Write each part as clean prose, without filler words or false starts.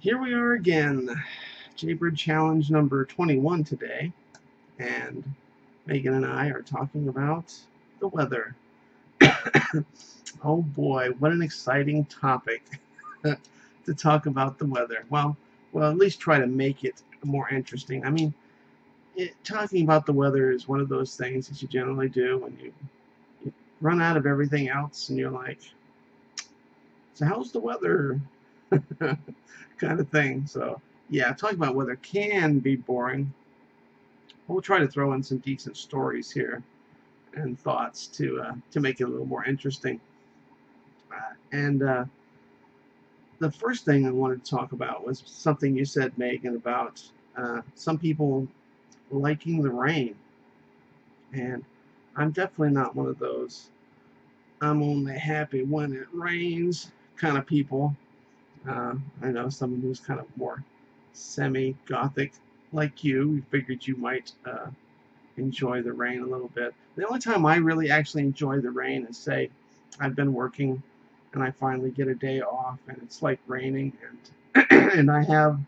Here we are again, Jaybird challenge number 21 today, and Megan and I are talking about the weather. Oh boy, what an exciting topic to talk about the weather. Well, at least try to make it more interesting. I mean, talking about the weather is one of those things that you generally do when you run out of everything else and you're like, so how's the weather? Kind of thing. So yeah, talking about weather can be boring. We'll try to throw in some decent stories here and thoughts to make it a little more interesting. And the first thing I wanted to talk about was something you said, Megan, about some people liking the rain, and I'm definitely not one of those I'm only happy when it rains kind of people. I know someone who's kind of more semi-gothic like you. We figured you might enjoy the rain a little bit. The only time I really actually enjoy the rain is, say, I've been working and I finally get a day off and it's like raining and and I have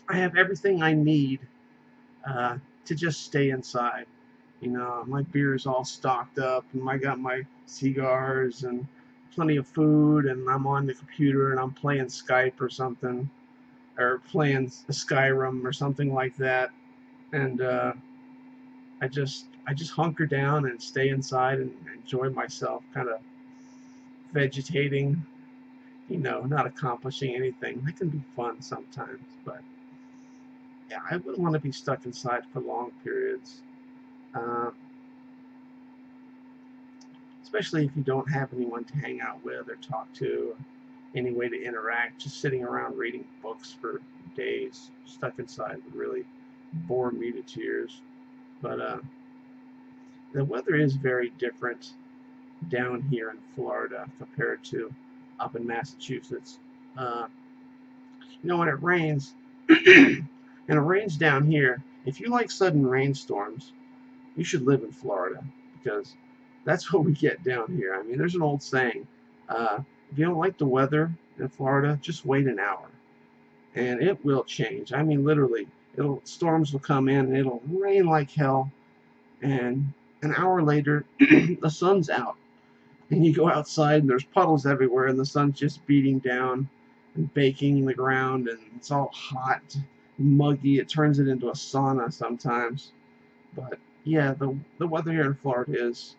everything I need to just stay inside. You know, my beer is all stocked up and I got my cigars and plenty of food, and I'm on the computer and I'm playing Skype or something, or playing Skyrim or something like that, and I just hunker down and stay inside and enjoy myself, kind of vegetating, not accomplishing anything. That can be fun sometimes, but yeah, I wouldn't want to be stuck inside for long periods, uh, especially if you don't have anyone to hang out with or talk to, any way to interact. Just sitting around reading books for days stuck inside would really bore me to tears. But the weather is very different down here in Florida compared to up in Massachusetts. Uh, when it rains, and it rains down here, if you like sudden rainstorms, you should live in Florida, because that's what we get down here. I mean, there's an old saying, if you don't like the weather in Florida, just wait an hour, and it will change. I mean, literally, storms will come in, and it'll rain like hell, and an hour later, the sun's out, and you go outside, and there's puddles everywhere, and the sun's just beating down and baking the ground, and it's all hot, muggy. It turns it into a sauna sometimes. But yeah, the weather here in Florida is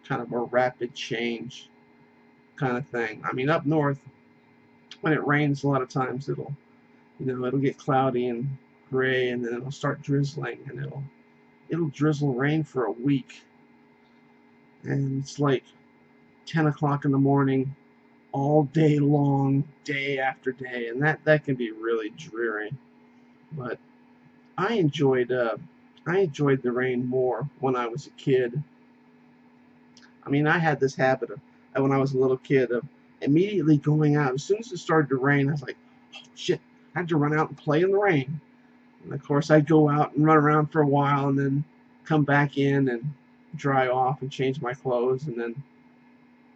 kind of a rapid change kind of thing. I mean, up north, when it rains, a lot of times it'll get cloudy and gray, and then it'll start drizzling, and it'll drizzle rain for a week, and it's like 10 o'clock in the morning all day long, day after day, and that can be really dreary. But I enjoyed the rain more when I was a kid. I mean, I had this habit of, when I was a little kid, of immediately going out. As soon as it started to rain, I was like, oh, shit, I have to run out and play in the rain. And of course, I'd go out and run around for a while and then come back in and dry off and change my clothes. And then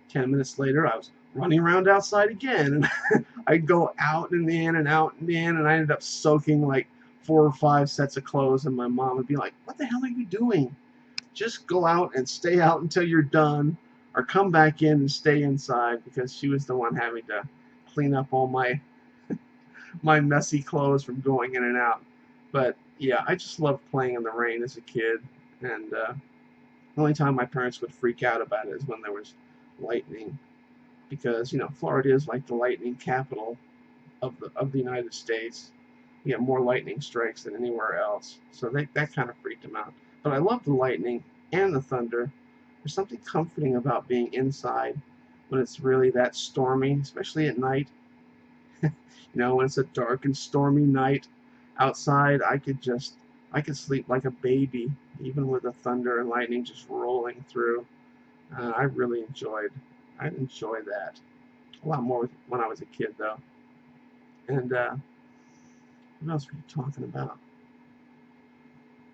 10 minutes later, I was running around outside again. And I'd go out and in and out and in, and I ended up soaking like 4 or 5 sets of clothes. And my mom would be like, what the hell are you doing? Just go out and stay out until you're done, or come back in and stay inside, because she was the one having to clean up all my messy clothes from going in and out. But yeah, I just loved playing in the rain as a kid, and the only time my parents would freak out about it is when there was lightning, because Florida is like the lightning capital of the United States. You get more lightning strikes than anywhere else, so that kind of freaked them out. But I love the lightning and the thunder. There's something comforting about being inside when it's really that stormy, especially at night. When it's a dark and stormy night outside, I could sleep like a baby, even with the thunder and lightning just rolling through. I enjoy that a lot more when I was a kid, though. And what else were you talking about?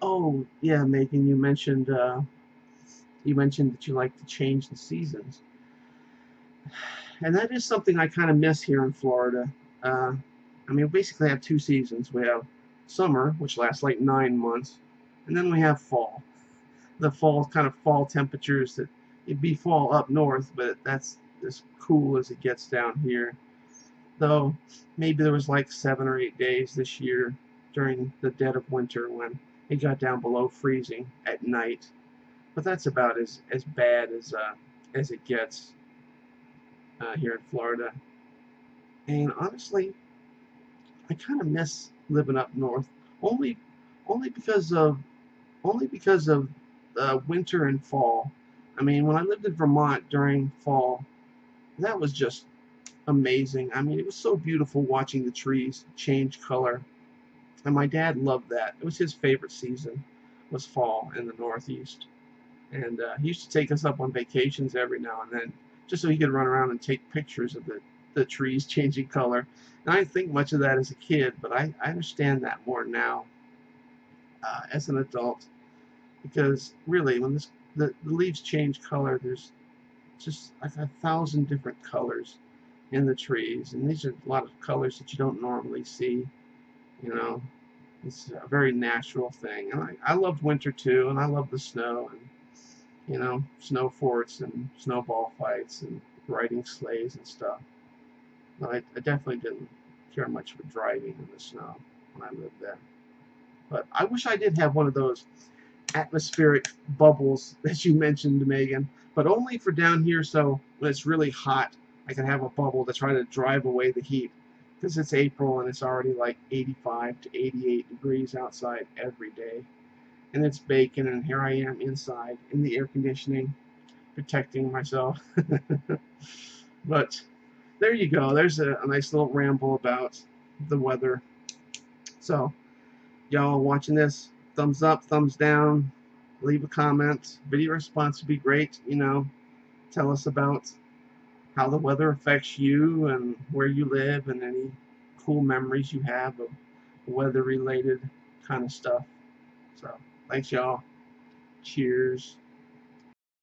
Oh yeah, Megan, you mentioned that you like to change the seasons, and that is something I kind of miss here in Florida. I mean, we basically have two seasons. We have summer, which lasts like 9 months, and then we have fall. The fall kind of fall temperatures that it'd be fall up north, but that's as cool as it gets down here. Though maybe there was like 7 or 8 days this year during the dead of winter when it got down below freezing at night. But that's about as bad as it gets here in Florida. And honestly, I kind of miss living up north, only only because of winter and fall. I mean, when I lived in Vermont during fall, that was just amazing. I mean, it was so beautiful watching the trees change color, and my dad loved that. It was his favorite season, was fall in the Northeast, and he used to take us up on vacations every now and then, just so he could run around and take pictures of the trees changing color. And I didn't think much of that as a kid, but I understand that more now as an adult, because really, when the leaves change color, there's just like 1,000 different colors in the trees, and these are a lot of colors that you don't normally see. You know, it's a very natural thing, and I loved winter too, and I love the snow, and snow forts and snowball fights and riding sleighs and stuff. But I definitely didn't care much for driving in the snow when I lived there. But I wish I did have one of those atmospheric bubbles that you mentioned, Megan, but only for down here, so when it's really hot, I can have a bubble to try to drive away the heat, because it's April and it's already like 85 to 88 degrees outside every day, and it's baking, and here I am inside in the air conditioning, protecting myself. But there you go. There's a nice little ramble about the weather. So, y'all watching this, thumbs up, thumbs down, leave a comment. Video response would be great. Tell us about how the weather affects you and where you live and any cool memories you have of weather related kind of stuff. So thanks, y'all. Cheers.